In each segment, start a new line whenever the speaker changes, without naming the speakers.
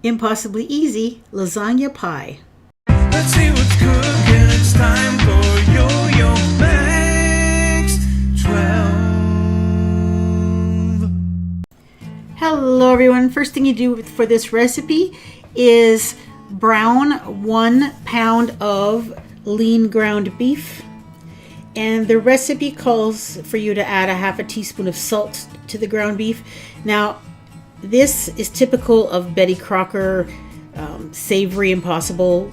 Impossibly easy lasagna pie.
Let's see what's cooking. It's time for Yo-Yo Max 12.
Hello everyone. First thing you do for this recipe is brown 1 pound of lean ground beef. And the recipe calls for you to add a half a teaspoon of salt to the ground beef. Now, this is typical of Betty Crocker savory impossibly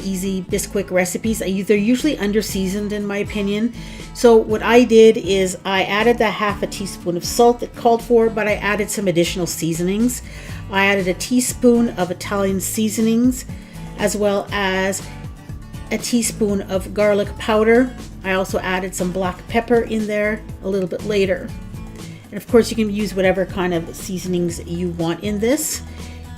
easy Bisquick recipes. They're usually under seasoned in my opinion. So what I did is I added the half a teaspoon of salt that called for, but I added some additional seasonings. I added a teaspoon of Italian seasonings as well as a teaspoon of garlic powder. I also added some black pepper in there a little bit later. And of course you can use whatever kind of seasonings you want in this.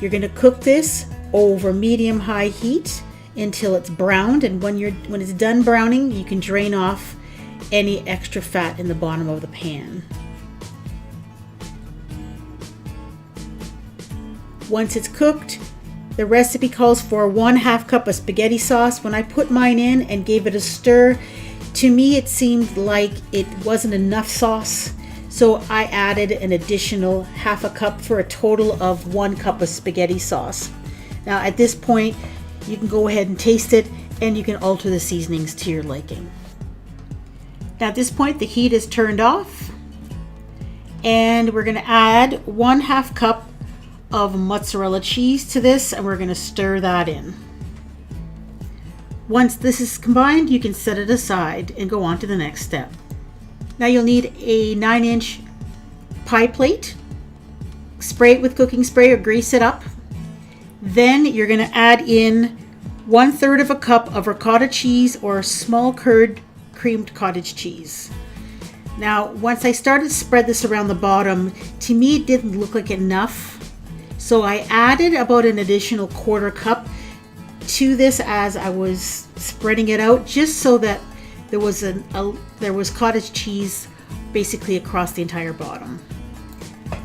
You're going to cook this over medium-high heat until it's browned, and when it's done browning, you can drain off any extra fat in the bottom of the pan. Once it's cooked, the recipe calls for 1/2 cup of spaghetti sauce. When I put mine in and gave it a stir, to me it seemed like it wasn't enough sauce. So I added an additional 1/2 cup for a total of 1 cup of spaghetti sauce. Now at this point, you can go ahead and taste it and you can alter the seasonings to your liking. Now at this point, the heat is turned off and we're going to add 1/2 cup of mozzarella cheese to this, and we're going to stir that in. Once this is combined, you can set it aside and go on to the next step. Now you'll need a 9-inch pie plate. Spray it with cooking spray or grease it up. Then you're going to add in 1/3 of a cup of ricotta cheese or small curd creamed cottage cheese. Now, once I started to spread this around the bottom, to me it didn't look like enough. So I added about an additional 1/4 cup to this as I was spreading it out, just so that there was cottage cheese basically across the entire bottom.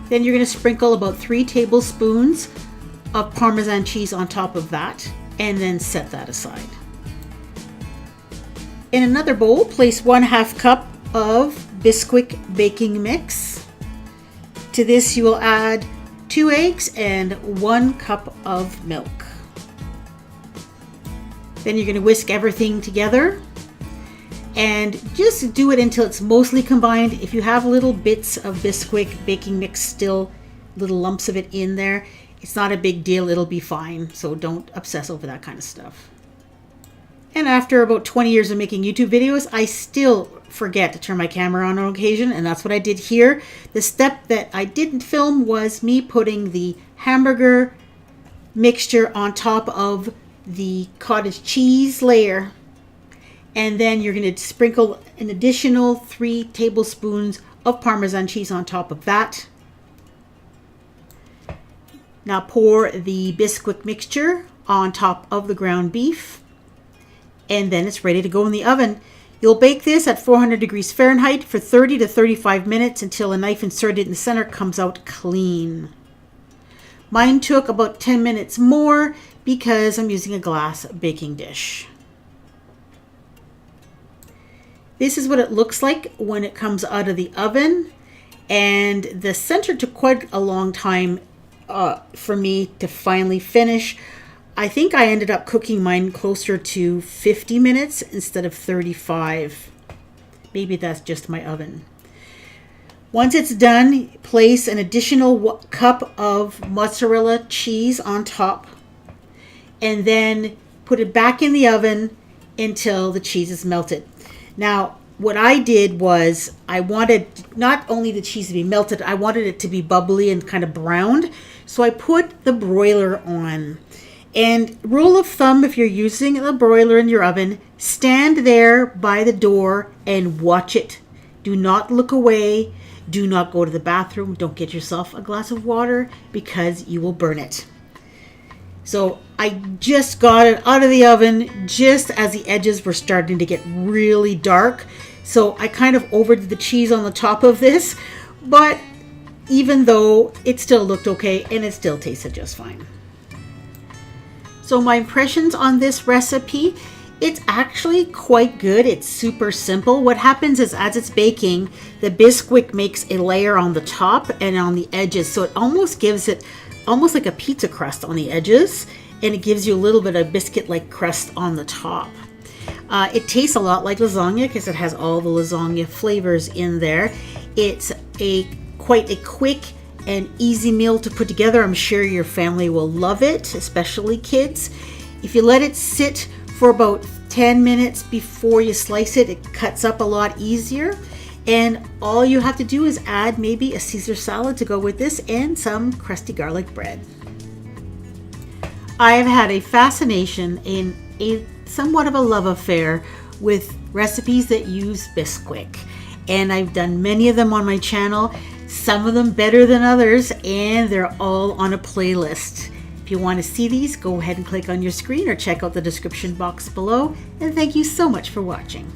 Then you're going to sprinkle about 3 tablespoons of Parmesan cheese on top of that, and then set that aside. In another bowl, place 1/2 cup of Bisquick baking mix. To this you will add 2 eggs and 1 cup of milk. Then you're going to whisk everything together and just do it until it's mostly combined. If you have little bits of Bisquick baking mix still, little lumps of it in there, it's not a big deal, it'll be fine. So don't obsess over that kind of stuff. And after about 20 years of making YouTube videos, I still forget to turn my camera on occasion, and that's what I did here. The step that I didn't film was me putting the hamburger mixture on top of the cottage cheese layer. And then you're going to sprinkle an additional 3 tablespoons of Parmesan cheese on top of that. Now pour the Bisquick mixture on top of the ground beef, and then it's ready to go in the oven. You'll bake this at 400 degrees Fahrenheit for 30 to 35 minutes until a knife inserted in the center comes out clean. Mine took about 10 minutes more because I'm using a glass baking dish. This is what it looks like when it comes out of the oven, and the center took quite a long time for me to finally finish. I think I ended up cooking mine closer to 50 minutes instead of 35. Maybe that's just my oven. Once it's done, place an additional cup of mozzarella cheese on top, and then put it back in the oven until the cheese is melted. Now, what I did was I wanted not only the cheese to be melted, I wanted it to be bubbly and kind of browned. So I put the broiler on. And rule of thumb, if you're using a broiler in your oven, stand there by the door and watch it. Do not look away. Do not go to the bathroom. Don't get yourself a glass of water because you will burn it. So I just got it out of the oven just as the edges were starting to get really dark. So I kind of overdid the cheese on the top of this, but even though it still looked okay and it still tasted just fine. So my impressions on this recipe, it's actually quite good. It's super simple. What happens is as it's baking, the Bisquick makes a layer on the top and on the edges. So it almost gives it almost like a pizza crust on the edges, and it gives you a little bit of biscuit-like crust on the top. It tastes a lot like lasagna because it has all the lasagna flavors in there. It's quite a quick and easy meal to put together. I'm sure your family will love it, especially kids. If you let it sit for about 10 minutes before you slice it, it cuts up a lot easier. And all you have to do is add maybe a Caesar salad to go with this and some crusty garlic bread. I have had a fascination in a somewhat of a love affair with recipes that use Bisquick. And I've done many of them on my channel, some of them better than others, and they're all on a playlist. If you want to see these, go ahead and click on your screen or check out the description box below. And thank you so much for watching.